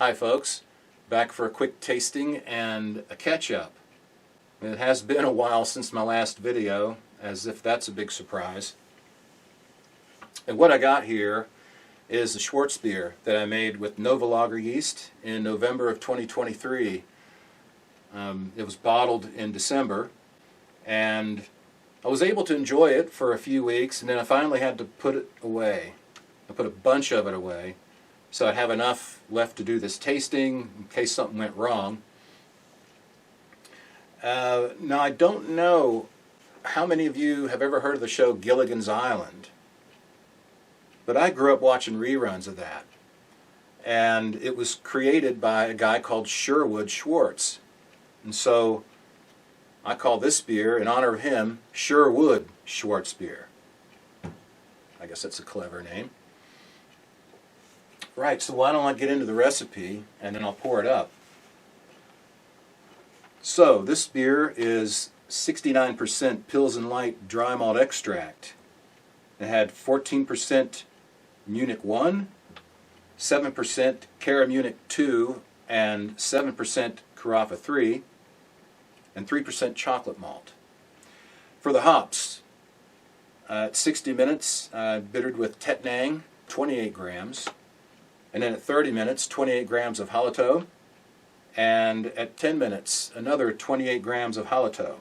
Hi folks, back for a quick tasting and a catch-up. It has been a while since my last video, as if that's a big surprise. And what I got here is a Schwarzbier that I made with NovaLager Yeast in November of 2023. It was bottled in December, and I was able to enjoy it for a few weeks, and then I finally had to put it away. I put a bunch of it away, so I'd have enough left to do this tasting in case something went wrong. Now, I don't know how many of you have ever heard of the show Gilligan's Island, but I grew up watching reruns of that. And it was created by a guy called Sherwood Schwartz. And so I call this beer, in honor of him, Sherwood Schwarzbier. I guess that's a clever name. Right, so why don't I get into the recipe and then I'll pour it up. So this beer is 69% Pilsen Light dry malt extract. It had 14% Munich I, 7% CaraMunich II, and 7% Carafa III, and 3% chocolate malt. For the hops, at 60 minutes, bittered with Tettnang, 28 grams. And then at 30 minutes, 28 grams of Hallertau. And at 10 minutes, another 28 grams of Hallertau.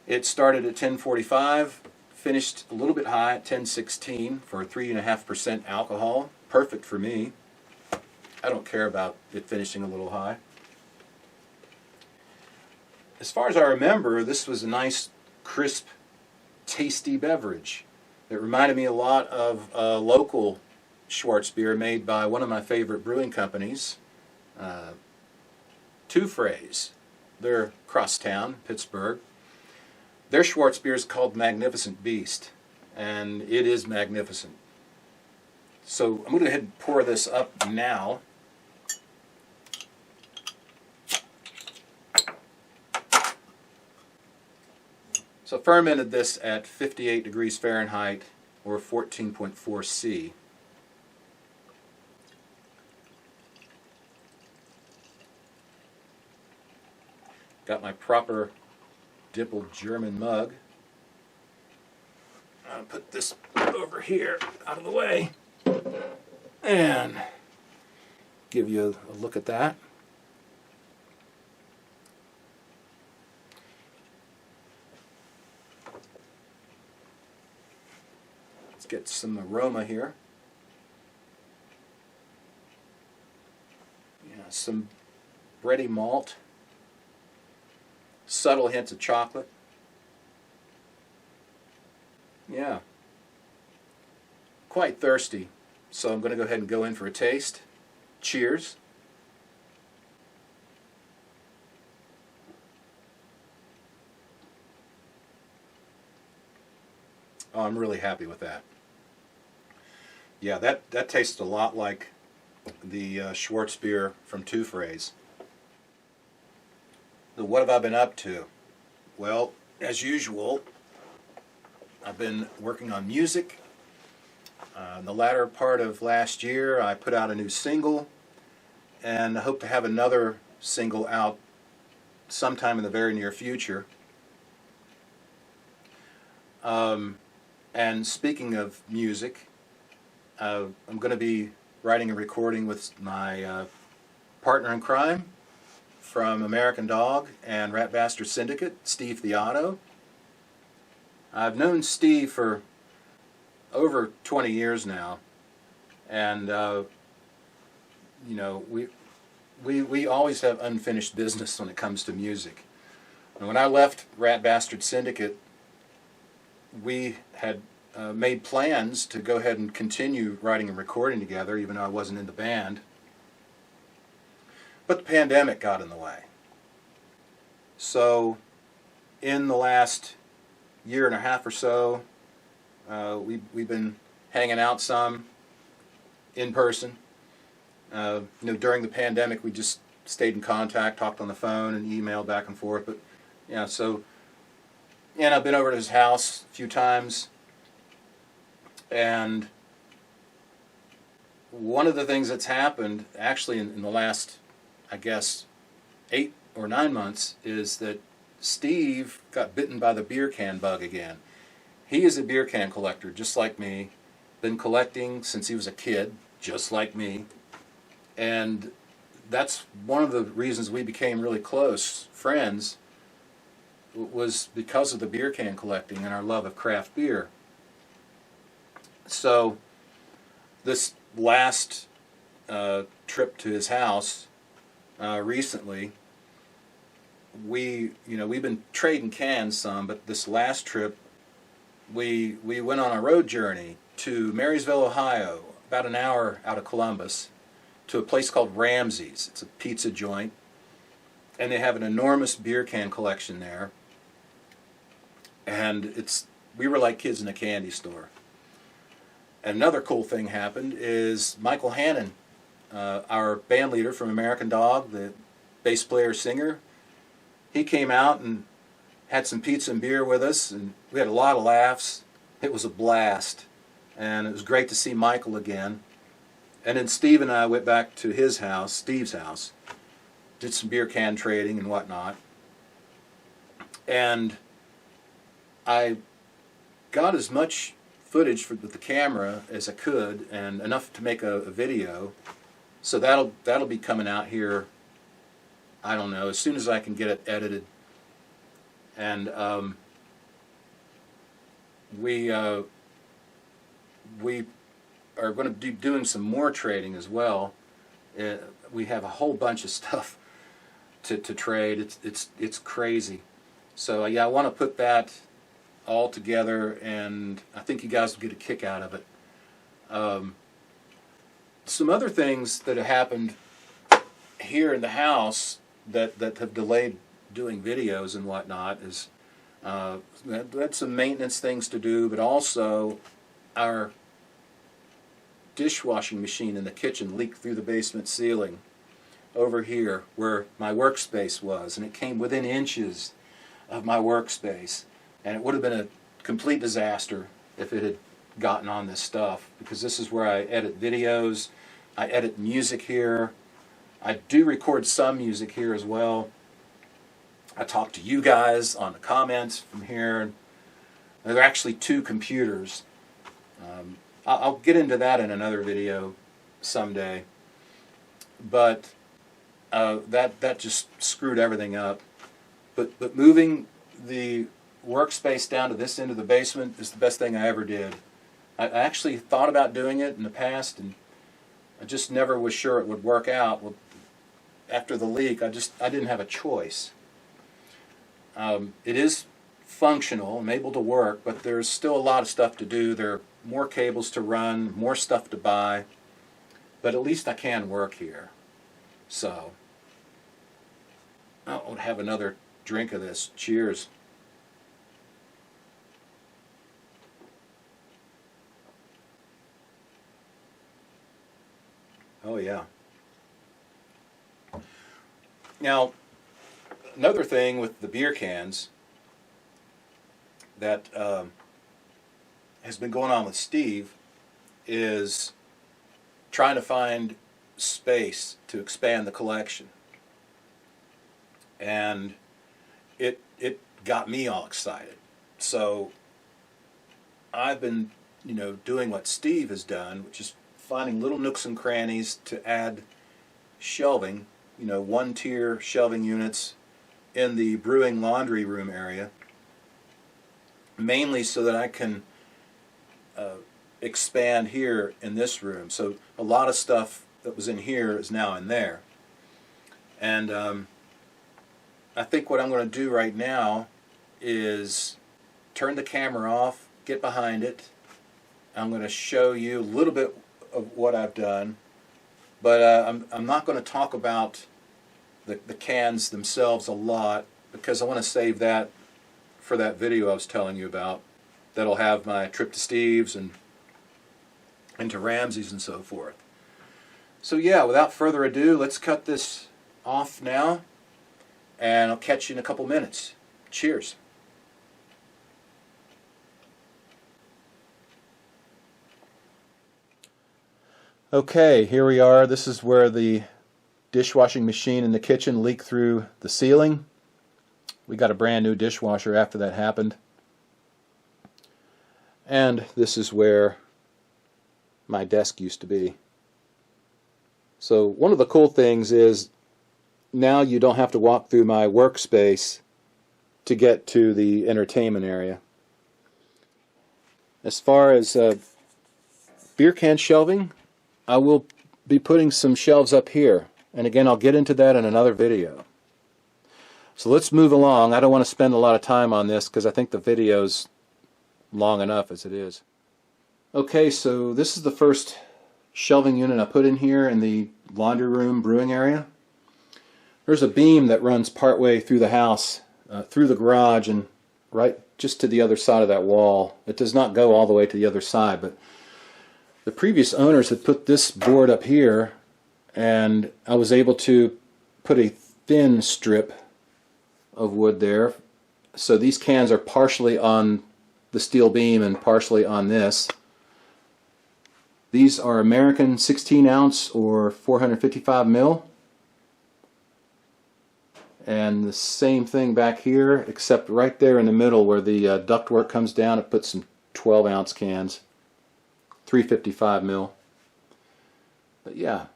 It started at 10:45, finished a little bit high at 10:16 for 3.5% alcohol. Perfect for me. I don't care about it finishing a little high. As far as I remember, this was a nice, crisp, tasty beverage. It reminded me a lot of a local Schwarzbier made by one of my favorite brewing companies, Frays. They're across town, Pittsburgh. Their Schwarzbier is called Magnificent Beast, and it is magnificent. So I'm going to go ahead and pour this up now. So I fermented this at 58 degrees Fahrenheit or 14.4 C. Got my proper dimpled German mug. I'll put this over here out of the way and give you a look at that. Let's get some aroma here. Yeah, some bready malt. Subtle hints of chocolate. Yeah. Quite thirsty, so I'm going to go ahead and go in for a taste. Cheers. Oh, I'm really happy with that. Yeah, that tastes a lot like the Schwarzbier from Frays. So what have I been up to? Well, as usual, I've been working on music. In the latter part of last year, I put out a new single, and I hope to have another single out sometime in the very near future. And speaking of music, I'm going to be writing and recording with my partner in crime from American Dog and Rat Bastard Syndicate, Steve Theotto. I've known Steve for over 20 years now, and you know, we always have unfinished business when it comes to music. And when I left Rat Bastard Syndicate, we had made plans to go ahead and continue writing and recording together, even though I wasn't in the band. But the pandemic got in the way. So in the last year and a half or so, we've been hanging out some in person. You know, during the pandemic, we just stayed in contact, talked on the phone and emailed back and forth. But yeah, so and I've been over to his house a few times, and one of the things that's happened actually in the last, I guess, 8 or 9 months is that Steve got bitten by the beer can bug again. He is a beer can collector, just like me. Been collecting since he was a kid, just like me. And that's one of the reasons we became really close friends, was because of the beer can collecting and our love of craft beer. So this last trip to his house recently, we've been trading cans some, but this last trip we went on a road journey to Marysville, Ohio, about an hour out of Columbus, to a place called Ramsey's. It's a pizza joint, and they have an enormous beer can collection there. And we were like kids in a candy store. Another cool thing happened is Michael Hannon, our band leader from American Dog, the bass player singer, he came out and had some pizza and beer with us, and we had a lot of laughs. It was a blast, and it was great to see Michael again. And then Steve and I went back to his house, Steve's house, did some beer can trading and whatnot. And I got as much footage with the camera as I could, and enough to make a video. So that'll be coming out here, I don't know, as soon as I can get it edited. And we are going to be doing some more trading as well. We have a whole bunch of stuff to trade. It's crazy. So yeah, I want to put that all together, and I think you guys will get a kick out of it. Some other things that have happened here in the house that have delayed doing videos and whatnot is we had some maintenance things to do, but also our dishwashing machine in the kitchen leaked through the basement ceiling over here where my workspace was, and it came within inches of my workspace, and it would have been a complete disaster if it had gotten on this stuff, because this is where I edit videos, I edit music here, I do record some music here as well. I talk to you guys on the comments from here, and there are actually 2 computers. I'll get into that in another video someday, but that just screwed everything up. But moving the workspace down to this end of the basement is the best thing I ever did. I actually thought about doing it in the past, and I just never was sure it would work out. Well, after the leak, I didn't have a choice. It is functional and able to work, but there's still a lot of stuff to do. There are more cables to run, more stuff to buy, but at least I can work here. So I'll have another drink of this. Cheers. Oh yeah. Now, another thing with the beer cans that has been going on with Steve is trying to find space to expand the collection. And it got me all excited. So I've been, doing what Steve has done, which is finding little nooks and crannies to add shelving, 1-tier shelving units in the brewing laundry room area, mainly so that I can expand here in this room. So a lot of stuff that was in here is now in there. And I think what I'm going to do right now is turn the camera off, get behind it. I'm going to show you a little bit of what I've done, but I'm not going to talk about the cans themselves a lot, because I want to save that for that video I was telling you about. That'll have my trip to Steve's and to Ramsey's and so forth. So yeah, without further ado, let's cut this off now, and I'll catch you in a couple minutes. Cheers. Okay, here we are. This is where the dishwashing machine in the kitchen leaked through the ceiling. We got a brand new dishwasher after that happened. And this is where my desk used to be. So one of the cool things is now you don't have to walk through my workspace to get to the entertainment area. As far as beer can shelving, I will be putting some shelves up here. And again, I'll get into that in another video. So let's move along. I don't want to spend a lot of time on this because I think the video's long enough as it is. Okay, so this is the first shelving unit I put in here in the laundry room brewing area. There's a beam that runs partway through the house, through the garage, and right just to the other side of that wall. It does not go all the way to the other side, but the previous owners had put this board up here, and I was able to put a thin strip of wood there. So these cans are partially on the steel beam and partially on this. These are American 16 ounce or 455 mil. And the same thing back here, except right there in the middle where the ductwork comes down, it puts some 12 ounce cans. 355 mil. But yeah,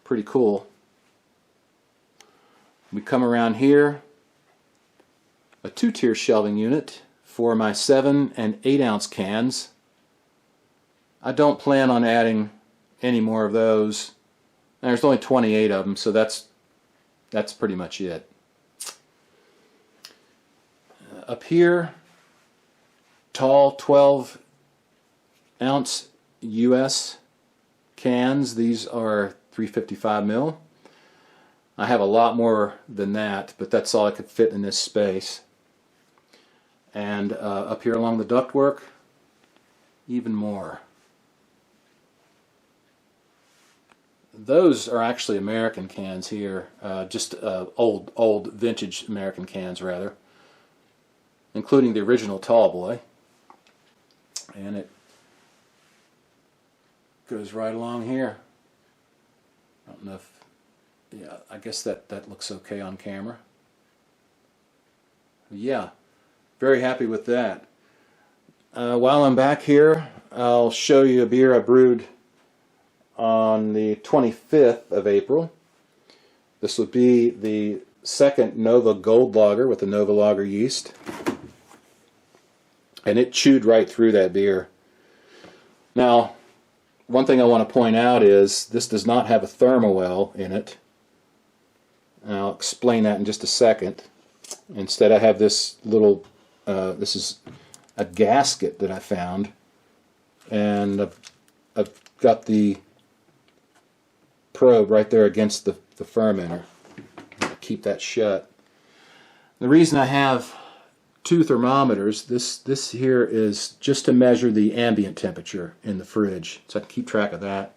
pretty cool. We come around here, a 2-tier shelving unit for my 7 and 8 ounce cans. I don't plan on adding any more of those. There's only 28 of them, so that's pretty much it. Up here, tall 12 ounce US cans. These are 355 mil. I have a lot more than that, but that's all I could fit in this space. And up here along the ductwork, even more. Those are actually American cans here, just old vintage American cans rather, including the original tall boy. And it goes right along here. I don't know if, yeah, I guess that looks okay on camera. Yeah, very happy with that. While I'm back here, I'll show you a beer I brewed on the 25th of April. This would be the second Nova Gold Lager with the NovaLager Yeast. And it chewed right through that beer. Now, one thing I want to point out is this does not have a thermowell in it. And I'll explain that in just a second. Instead I have this little, this is a gasket that I found. And I've got the probe right there against the fermenter. Keep that shut. The reason I have 2 thermometers, this here is just to measure the ambient temperature in the fridge, so I can keep track of that.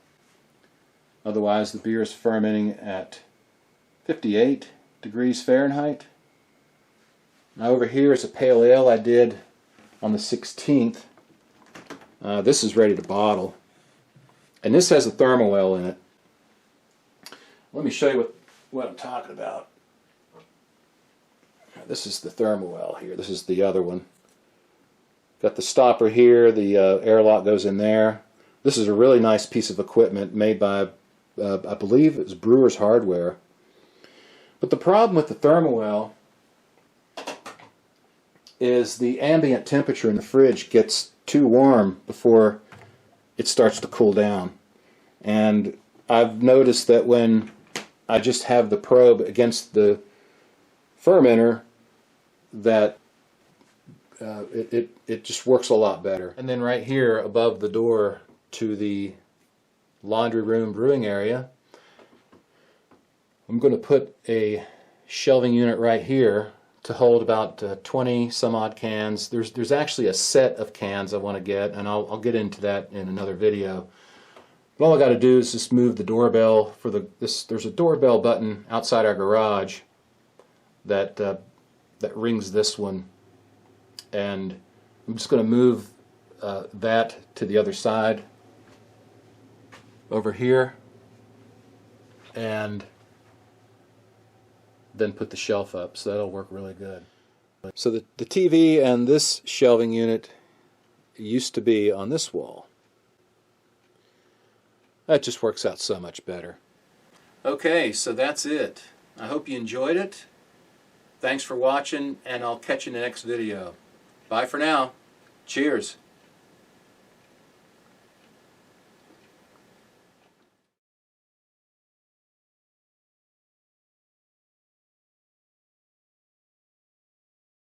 Otherwise the beer is fermenting at 58 degrees Fahrenheit. Now over here is a pale ale I did on the 16th. This is ready to bottle, and this has a thermowell in it. Let me show you what I'm talking about. This is the thermowell here. This is the other one. Got the stopper here. The airlock goes in there. This is a really nice piece of equipment made by, I believe it was Brewer's Hardware. But the problem with the thermowell is the ambient temperature in the fridge gets too warm before it starts to cool down. And I've noticed that when I just have the probe against the fermenter, that it just works a lot better. And then right here above the door to the laundry room brewing area, I'm going to put a shelving unit right here to hold about 20 some odd cans. There's actually a set of cans I want to get, and I'll get into that in another video. But all I got to do is just move the doorbell for there's a doorbell button outside our garage that rings this one, and I'm just going to move that to the other side, over here and then put the shelf up, so that'll work really good. So the TV and this shelving unit used to be on this wall. That just works out so much better. Okay, so that's it. I hope you enjoyed it. Thanks for watching, and I'll catch you in the next video. Bye for now. Cheers.